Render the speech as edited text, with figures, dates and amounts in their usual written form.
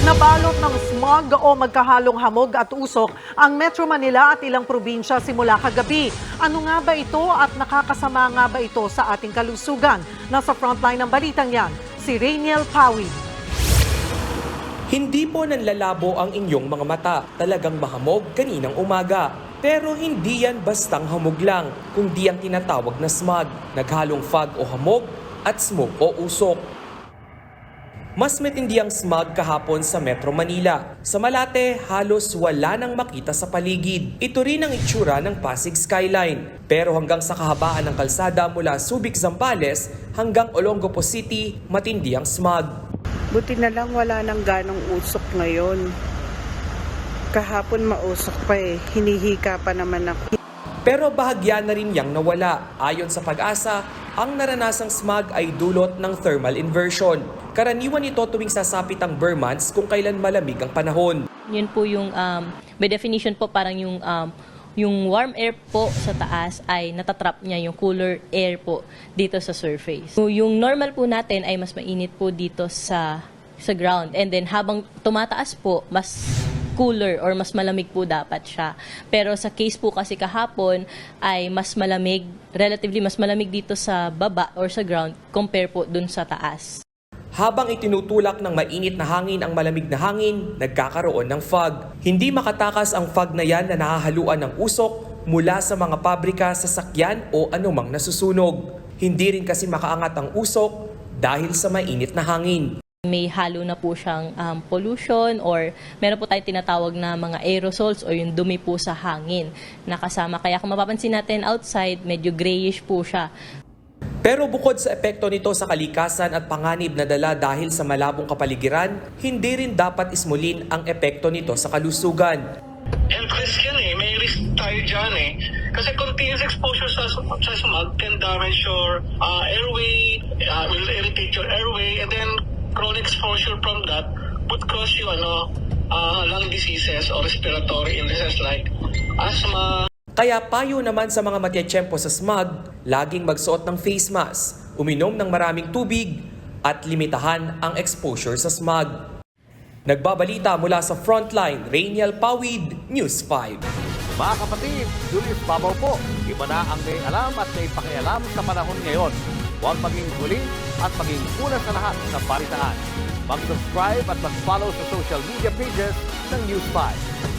Nabalot ng smog o magkahalong hamog at usok ang Metro Manila at ilang probinsya simula kagabi. Ano nga ba ito at nakakasama nga ba ito sa ating kalusugan? Nasa frontline ng balitang yan, si Rainiel Pawid. Hindi po nanlalabo ang inyong mga mata. Talagang mahamog kaninang umaga. Pero hindi yan bastang hamog lang, kundi ang tinatawag na smog. Naghalong fog o hamog at smoke o usok. Mas matindi ang smog kahapon sa Metro Manila. Sa Malate, halos wala nang makita sa paligid. Ito rin ang itsura ng Pasig Skyline. Pero hanggang sa kahabaan ng kalsada mula Subic, Zambales hanggang Olongapo City, matindi ang smog. Buti na lang wala nang ganong usok ngayon. Kahapon mausok pa hinihika pa naman ako. Pero bahagya na rin yang nawala. Ayon sa Pag-asa, ang naranasang smog ay dulot ng thermal inversion. Karaniwan ito tuwing sasapit ang bare months kung kailan malamig ang panahon. Yun po yung, by definition po, parang yung warm air po sa taas ay natatrap niya yung cooler air po dito sa surface. So, yung normal po natin ay mas mainit po dito sa ground. And then habang tumataas po, mas cooler or mas malamig po dapat siya. Pero sa case po kasi kahapon ay mas malamig, relatively mas malamig dito sa baba or sa ground compare po dun sa taas. Habang itinutulak ng mainit na hangin ang malamig na hangin, nagkakaroon ng fog. Hindi makatakas ang fog na yan na nahahaluan ng usok mula sa mga pabrika, sasakyan o anumang nasusunog. Hindi rin kasi makaangat ang usok dahil sa mainit na hangin. May halo na po siyang pollution or meron po tayong tinatawag na mga aerosols o yung dumi po sa hangin na kasama. Kaya kung mapapansin natin outside, medyo grayish po siya. Pero bukod sa epekto nito sa kalikasan at panganib na dala dahil sa malabong kapaligiran, hindi rin dapat ismulin ang epekto nito sa kalusugan. Health risk yan may risk tayo dyan Kasi continuous exposure sa smog can damage your airway, will irritate your airway, and then chronic exposure from that would cause you lung diseases or respiratory illnesses like asthma. Kaya payo naman sa mga matyatsyempo sa smog, laging magsuot ng face mask, uminom ng maraming tubig, at limitahan ang exposure sa smog. Nagbabalita mula sa Frontline, Rainiel Pawid, News 5. Mga kapatid, Julius Babaw po. Iba na ang may alam at may pakialam sa panahon ngayon. Huwag maging huli at maging una sa lahat ng balitaan. Mag-subscribe at mag-follow sa social media pages ng News 5.